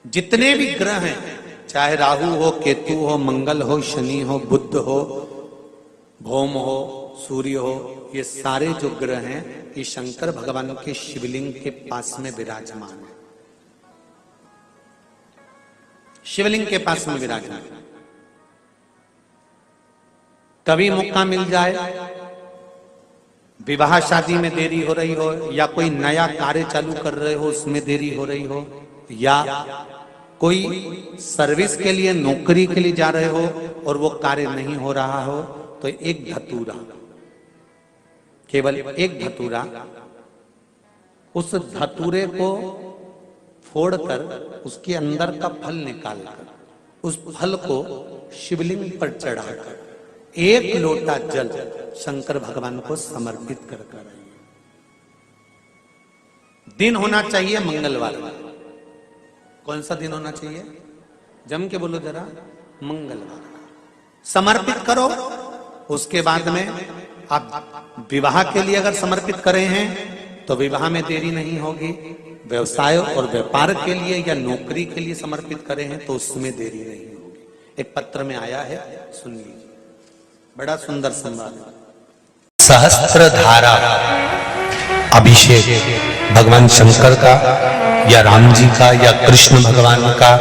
जितने भी ग्रह हैं, चाहे राहु हो, केतु हो, मंगल हो, शनि हो, बुध हो, भौम हो, सूर्य हो, ये सारे जो ग्रह हैं ये शंकर भगवान के शिवलिंग के पास में विराजमान है। शिवलिंग के पास में विराजमान। कभी मौका मिल जाए, विवाह शादी में देरी हो रही हो, या कोई नया कार्य चालू कर रहे हो उसमें देरी हो रही हो, या कोई सर्विस के लिए, नौकरी के लिए जा रहे हो और वो कार्य नहीं हो रहा हो, तो एक धतूरा, केवल एक धतूरा, उस धतूरे को फोड़कर उसके अंदर का फल निकालकर उस फल को शिवलिंग पर चढ़ाकर एक लोटा जल शंकर भगवान को समर्पित कर कर। दिन होना चाहिए मंगलवार। कौन सा दिन होना चाहिए? जम के बोलो जरा, मंगलवार। समर्पित करो। उसके बाद में आप विवाह के लिए अगर समर्पित करे हैं तो विवाह में देरी नहीं होगी। व्यवसाय और व्यापार के लिए या नौकरी के लिए समर्पित करे हैं तो उसमें देरी नहीं होगी। एक पत्र में आया है, सुन लीजिए, बड़ा सुंदर संवाद है। सहस्त्रधारा अभिषेक भगवान शंकर का या राम जी का या कृष्ण भगवान का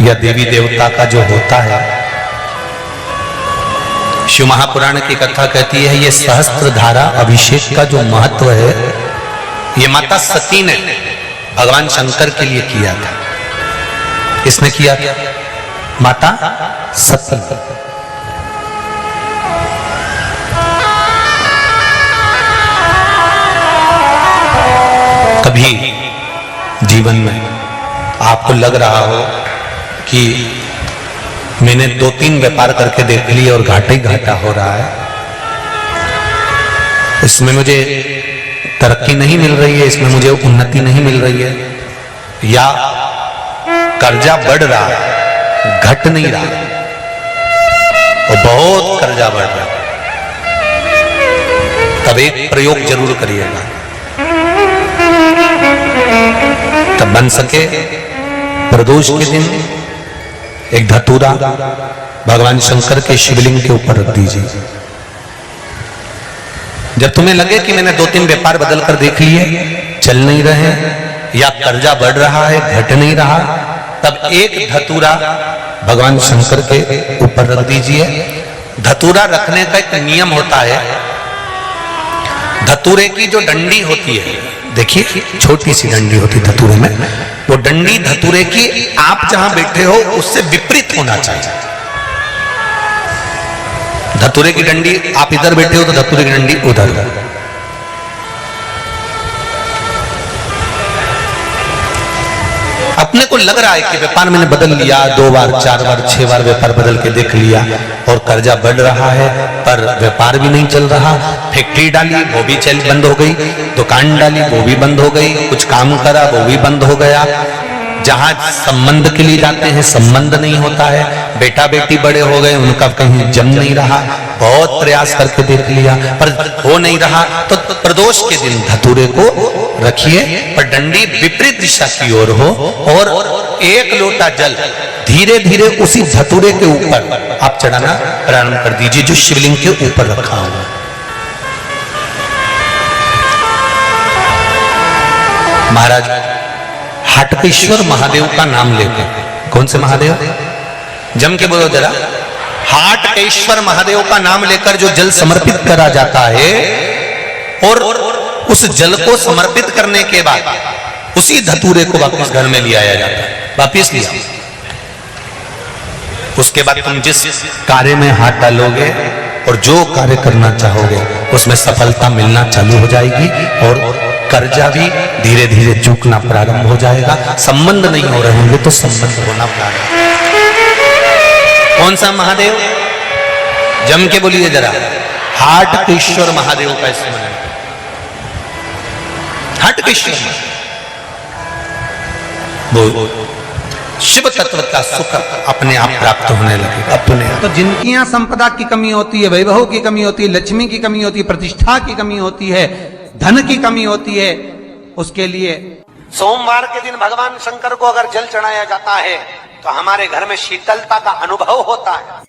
या देवी देवता का जो होता है, शिव महापुराण की कथा कहती है ये सहस्त्रधारा अभिषेक का जो महत्व है ये माता सती ने भगवान शंकर के लिए किया था। किसने किया था? माता सती। कभी जीवन में आपको लग रहा हो कि मैंने 2-3 व्यापार करके देख लिया और घाटा ही घाटा हो रहा है, इसमें मुझे तरक्की नहीं मिल रही है, इसमें मुझे उन्नति नहीं मिल रही है, या कर्जा बढ़ रहा है, घट नहीं रहा है, और बहुत कर्जा बढ़ रहा है, तब एक प्रयोग जरूर करिएगा। तब बन सके प्रदोष के दिन एक धतूरा भगवान शंकर के शिवलिंग के ऊपर रख दीजिए। जब तुम्हें लगे कि मैंने 2-3 व्यापार बदल कर देख लिए, चल नहीं रहे, या कर्जा बढ़ रहा है, घट नहीं रहा, तब एक धतूरा भगवान शंकर के ऊपर रख दीजिए। धतूरा रखने का एक नियम होता है। धतूरे की जो डंडी होती है, देखिए छोटी सी डंडी होती है धतूरे में, वो डंडी धतूरे की आप जहां बैठे हो उससे विपरीत होना चाहिए। धतूरे की डंडी आप इधर बैठे हो तो धतूरे की डंडी उधर। अपने को लग रहा है कि व्यापार मैंने बदल लिया, 2 बार 4 बार 6 बार व्यापार बदल के देख लिया और कर्जा बढ़ रहा है, पर व्यापार भी नहीं चल रहा। फैक्ट्री डाली वो भी चल बंद हो गई, दुकान डाली वो भी बंद हो गई, कुछ काम करा वो भी बंद हो गया। जहां संबंध के लिए जाते हैं संबंध नहीं होता है, बेटा बेटी बड़े हो गए उनका कहीं जम नहीं रहा, बहुत प्रयास करके देख लिया पर हो नहीं रहा। तो प्रदोष के दिन धतूरे को रखिए, पर डंडी विपरीत दिशा की ओर हो, और एक लोटा जल धीरे धीरे उसी धतूरे के ऊपर आप चढ़ाना प्रारंभ कर दीजिए जो शिवलिंग के ऊपर रखा हुआ। महाराज हाटकेश्वर महादेव का नाम लेकर, कौन से महादेव? जम के बोलो जरा, हाटकेश्वर महादेव का नाम लेकर जो जल समर्पित करा जाता है, और उस जल को समर्पित करने के बाद उसी धतूरे को वापस घर में ले आया जाता है, वापस लिया। उसके बाद तुम जिस कार्य में हाथ डालोगे और जो कार्य करना चाहोगे उसमें सफलता मिलना चालू हो जाएगी, और कर्जा भी धीरे धीरे चूकना प्रारंभ हो जाएगा। संबंध नहीं हो रहे होंगे तो संबंध होना प्रारंभ। कौन सा महादेव? जम के बोलिए जरा, हाटकेश्वर महादेव का स्मरण। हाटकेश्वर वो शिव तत्व का सुख अपने आप प्राप्त होने लगे अपने आप। तो जिनकी यहाँ संपदा की कमी होती है, वैभव की कमी होती है, लक्ष्मी की कमी होती है, प्रतिष्ठा की कमी होती है, धन की कमी होती है, उसके लिए सोमवार के दिन भगवान शंकर को अगर जल चढ़ाया जाता है तो हमारे घर में शीतलता का अनुभव होता है।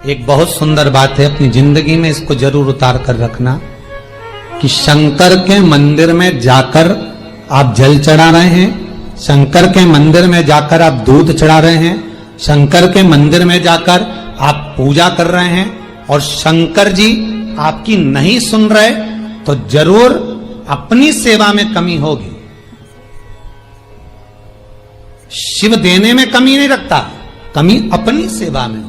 एक बहुत सुंदर बात है, अपनी जिंदगी में इसको जरूर उतार कर रखना कि शंकर के मंदिर में जाकर आप जल चढ़ा रहे हैं, शंकर के मंदिर में जाकर आप दूध चढ़ा रहे हैं, शंकर के मंदिर में जाकर आप पूजा कर रहे हैं और शंकर जी आपकी नहीं सुन रहे तो जरूर अपनी सेवा में कमी होगी। शिव देने में कमी नहीं रखता, कमी अपनी सेवा में।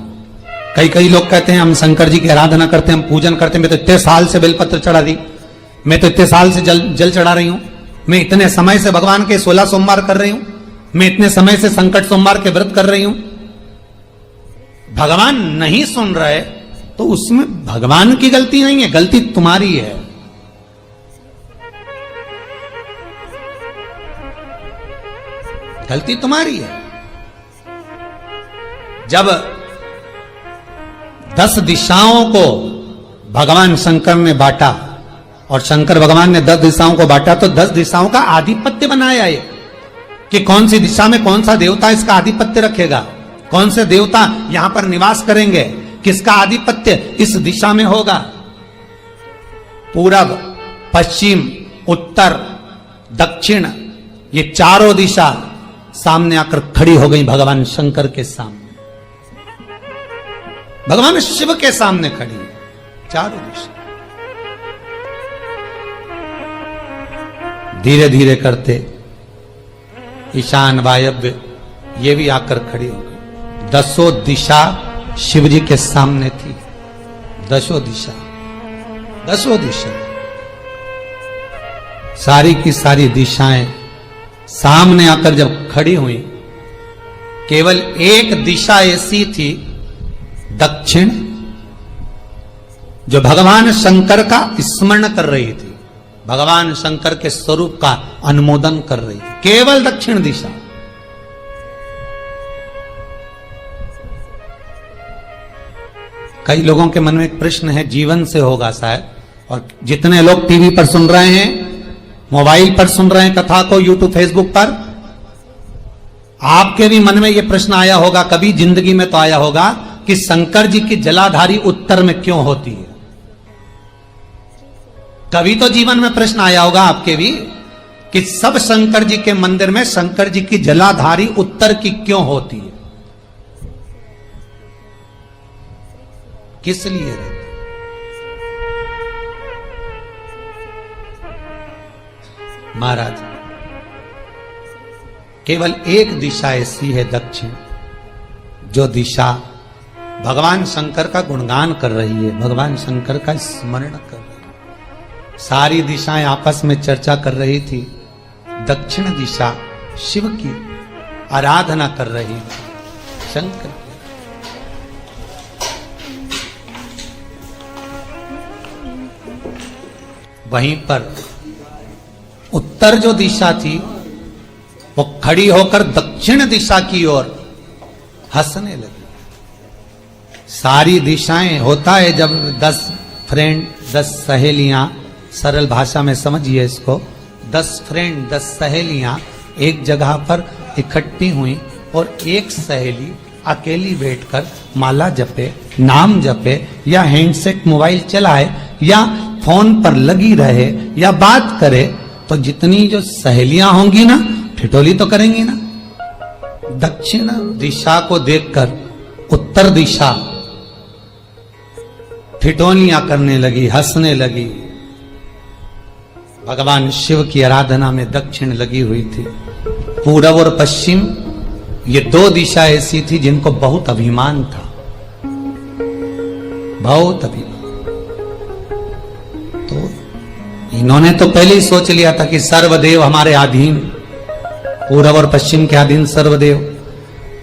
कई लोग कहते हैं हम शंकर जी की आराधना करते हैं, हम पूजन करते हैं, मैं तो इतने साल से बेलपत्र चढ़ा दी, मैं तो इतने साल से जल चढ़ा रही हूं, मैं इतने समय से भगवान के 16 सोमवार कर रही हूं, मैं इतने समय से संकट सोमवार के व्रत कर रही हूं। भगवान नहीं सुन रहे तो उसमें भगवान की गलती नहीं है, गलती तुम्हारी है। गलती तुम्हारी है। जब 10 दिशाओं को भगवान शंकर ने बांटा और शंकर भगवान ने 10 दिशाओं को बांटा तो 10 दिशाओं का आधिपत्य बनाया है कि कौन सी दिशा में कौन सा देवता इसका आधिपत्य रखेगा, कौन से देवता यहां पर निवास करेंगे, किसका आधिपत्य इस दिशा में होगा। पूरब, पश्चिम, उत्तर, दक्षिण, ये चारों दिशा सामने आकर खड़ी हो गई भगवान शंकर के सामने, भगवान शिव के सामने खड़ी चारों दिशा। धीरे धीरे करते ईशान, वायव्य ये भी आकर खड़ी हो गई। 10 दिशा शिव जी के सामने थी, 10 दिशा, 10 दिशा, सारी की सारी दिशाएं सामने आकर जब खड़ी हुई, केवल एक दिशा ऐसी थी दक्षिण, जो भगवान शंकर का स्मरण कर रही थी, भगवान शंकर के स्वरूप का अनुमोदन कर रही थी, केवल दक्षिण दिशा। कई लोगों के मन में एक प्रश्न है, जीवन से होगा शायद, और जितने लोग टीवी पर सुन रहे हैं, मोबाइल पर सुन रहे हैं कथा को, यूट्यूब, फेसबुक पर, आपके भी मन में यह प्रश्न आया होगा, कभी जिंदगी में तो आया होगा कि शंकर जी की जलाधारी उत्तर में क्यों होती है। कभी तो जीवन में प्रश्न आया होगा आपके भी कि सब शंकर जी के मंदिर में शंकर जी की जलाधारी उत्तर की क्यों होती है, किस लिए रहती? महाराज, केवल एक दिशा ऐसी है दक्षिण, जो दिशा भगवान शंकर का गुणगान कर रही है, भगवान शंकर का स्मरण कर रही है। सारी दिशाएं आपस में चर्चा कर रही थी, दक्षिण दिशा शिव की आराधना कर रही थी, शंकर की। वहीं पर उत्तर जो दिशा थी वो खड़ी होकर दक्षिण दिशा की ओर हंसने लगी। सारी दिशाएं, होता है जब 10 फ्रेंड, 10 सहेलियां, सरल भाषा में समझिए इसको, 10 फ्रेंड, 10 सहेलियां एक जगह पर इकट्ठी हुई और एक सहेली अकेली बैठकर माला जपे, नाम जपे, या हैंडसेट मोबाइल चलाए, या फोन पर लगी रहे, या बात करे, तो जितनी जो सहेलियां होंगी ना, ठिठोली तो करेंगी ना। दक्षिण दिशा को देखकर उत्तर दिशा ठिठोलियां करने लगी, हंसने लगी। भगवान शिव की आराधना में दक्षिण लगी हुई थी। पूरब और पश्चिम ये 2 दिशा ऐसी थी जिनको बहुत अभिमान था, बहुत अभिमान। तो इन्होंने तो पहले ही सोच लिया था कि सर्वदेव हमारे अधीन, पूरब और पश्चिम के अधीन सर्वदेव।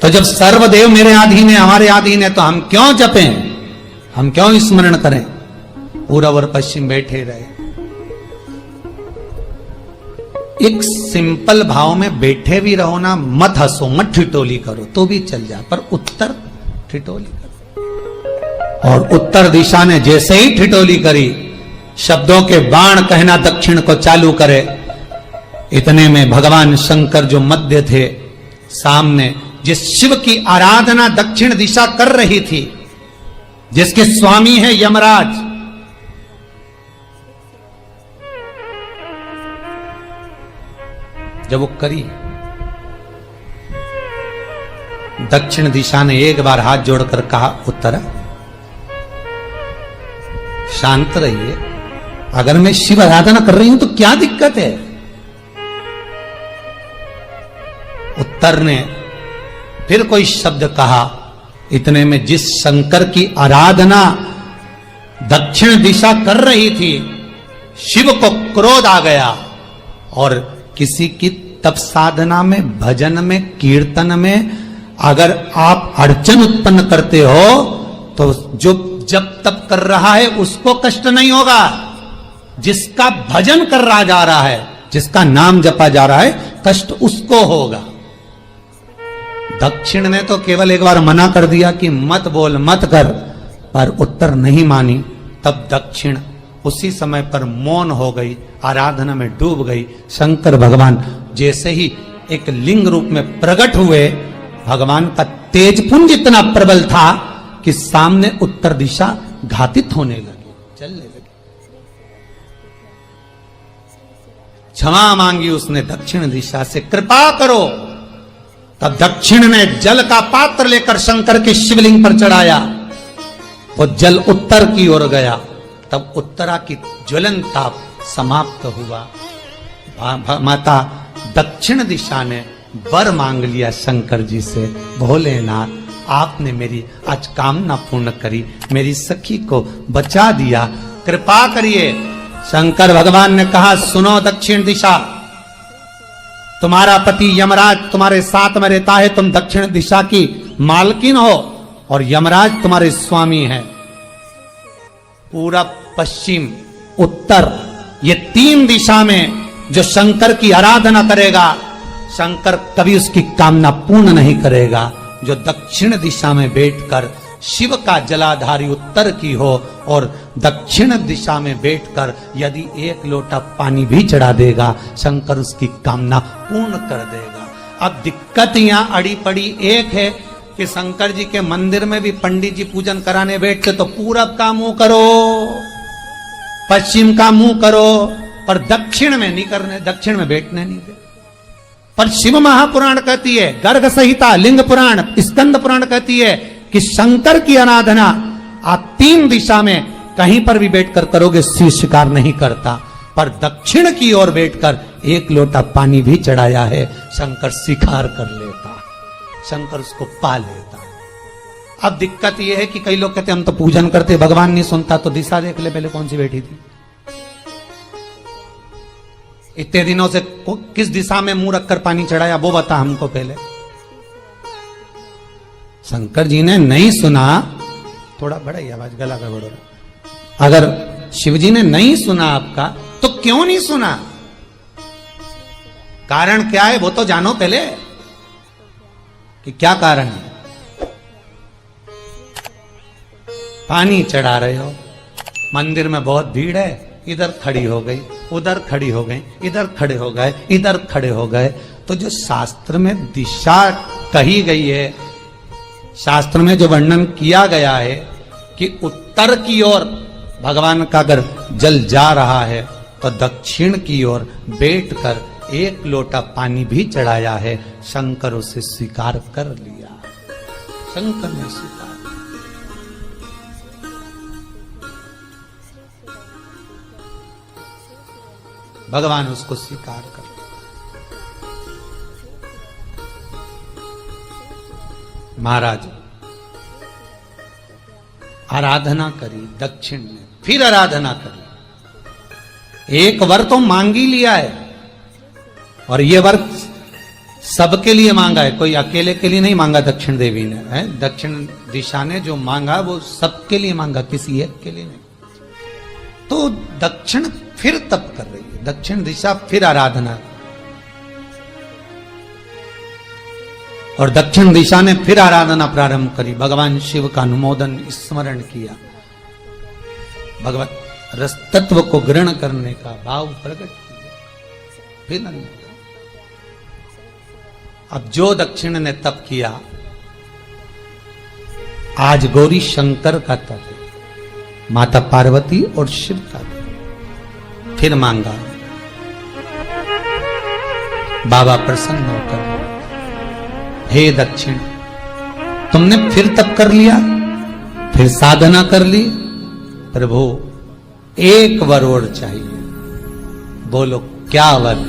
तो जब सर्वदेव मेरे अधीन है, हमारे अधीन है, तो हम क्यों जपें, हम क्यों स्मरण करें। पूरब और पश्चिम बैठे रहे, एक सिंपल भाव में बैठे भी रहो ना, मत हंसो, मत ठिठोली करो तो भी चल जाए, पर उत्तर ठिठोली करो। और उत्तर दिशा ने जैसे ही ठिठोली करी, शब्दों के बाण कहना दक्षिण को चालू करे, इतने में भगवान शंकर जो मध्य थे, सामने जिस शिव की आराधना दक्षिण दिशा कर रही थी, जिसके स्वामी है यमराज, जब वो करी, दक्षिण दिशा ने एक बार हाथ जोड़कर कहा, उत्तरा शांत रहिए, अगर मैं शिव आराधना कर रही हूं तो क्या दिक्कत है। उत्तर ने फिर कोई शब्द कहा, इतने में जिस शंकर की आराधना दक्षिण दिशा कर रही थी, शिव को क्रोध आ गया और किसी की तप साधना में, भजन में, कीर्तन में अगर आप अड़चन उत्पन्न करते हो तो जो जब तप कर रहा है उसको कष्ट नहीं होगा, जिसका भजन कर रहा जा रहा है, जिसका नाम जपा जा रहा है, कष्ट उसको होगा। दक्षिण ने तो केवल एक बार मना कर दिया कि मत बोल, मत कर, पर उत्तर नहीं मानी। तब दक्षिण उसी समय पर मौन हो गई, आराधना में डूब गई। शंकर भगवान जैसे ही एक लिंग रूप में प्रकट हुए, भगवान का तेजपुंज इतना प्रबल था कि सामने उत्तर दिशा घातित होने लगी, चलने लगी। क्षमा मांगी उसने दक्षिण दिशा से, कृपा करो। तब दक्षिण ने जल का पात्र लेकर शंकर के शिवलिंग पर चढ़ाया, वो जल उत्तर की ओर गया। तब उत्तरा की ज्वलन ताप समाप्त हुआ। माता दक्षिण दिशा ने वर मांग लिया शंकर जी से, भोलेनाथ आपने मेरी आज कामना पूर्ण करी, मेरी सखी को बचा दिया, कृपा करिए। शंकर भगवान ने कहा, सुनो दक्षिण दिशा, तुम्हारा पति यमराज तुम्हारे साथ में रहता है, तुम दक्षिण दिशा की मालकिन हो और यमराज तुम्हारे स्वामी है। पूरब, पश्चिम, उत्तर, ये तीन दिशा में जो शंकर की आराधना करेगा, शंकर कभी उसकी कामना पूर्ण नहीं करेगा। जो दक्षिण दिशा में बैठकर शिव का जलाधारी उत्तर की हो और दक्षिण दिशा में बैठकर यदि एक लोटा पानी भी चढ़ा देगा, शंकर उसकी कामना पूर्ण कर देगा। अब दिक्कत यहां अड़ी पड़ी एक है कि शंकर जी के मंदिर में भी पंडित जी पूजन कराने बैठते तो पूरब का मुंह करो, पश्चिम का मुंह करो, पर दक्षिण में नहीं करने, दक्षिण में बैठने नहीं दे। पर शिव महापुराण कहती है, गर्ग संहिता, लिंग पुराण, स्कंद पुराण कहती है कि शंकर की आराधना आप तीन दिशा में कहीं पर भी बैठकर करोगे, शिव स्वीकार नहीं करता। पर दक्षिण की ओर बैठकर एक लोटा पानी भी चढ़ाया है, शंकर स्वीकार कर लेता, शंकर उसको पा लेता। अब दिक्कत यह है कि कई लोग कहते हम तो पूजन करते, भगवान नहीं सुनता, तो दिशा देख ले पहले कौन सी बैठी थी। इतने दिनों से किस दिशा में मुंह रखकर पानी चढ़ाया, वो बता हमको पहले। शंकर जी ने नहीं सुना, थोड़ा बढ़ाइए आवाज, गला का बढ़ो। अगर शिव जी ने नहीं सुना आपका, तो क्यों नहीं सुना, कारण क्या है वो तो जानो पहले कि क्या कारण है। पानी चढ़ा रहे हो, मंदिर में बहुत भीड़ है, इधर खड़ी हो गई, उधर खड़ी हो गई, इधर खड़े हो गए, इधर खड़े हो गए। तो जो शास्त्र में दिशा कही गई है, शास्त्र में जो वर्णन किया गया है कि उत्तर की ओर भगवान का अगर जल जा रहा है तो दक्षिण की ओर बैठकर एक लोटा पानी भी चढ़ाया है, शंकर उसे स्वीकार कर लिया, शंकर ने स्वीकार। भगवान उसको स्वीकार कर। महाराज आराधना करी दक्षिण ने, फिर आराधना करी। एक वर तो मांग ही लिया है, और ये वर सबके लिए मांगा है, कोई अकेले के लिए नहीं मांगा दक्षिण देवी ने, है दक्षिण दिशा ने जो मांगा वो सबके लिए मांगा, किसी एक के लिए नहीं। तो दक्षिण फिर तप कर रही है, दक्षिण दिशा फिर आराधना, और दक्षिण दिशा ने फिर आराधना प्रारंभ करी। भगवान शिव का अनुमोदन स्मरण किया, भगवत रस तत्व को ग्रहण करने का भाव प्रकट किया, फिर अब जो दक्षिण ने तप किया, आज गौरी शंकर का तप है, माता पार्वती और शिव का तप। फिर मांगा, बाबा प्रसन्न होकर, हे दक्षिण, तुमने फिर तप कर लिया, फिर साधना कर ली, प्रभु एक वर और चाहिए। बोलो क्या वर,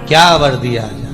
क्या वर दिया जाए?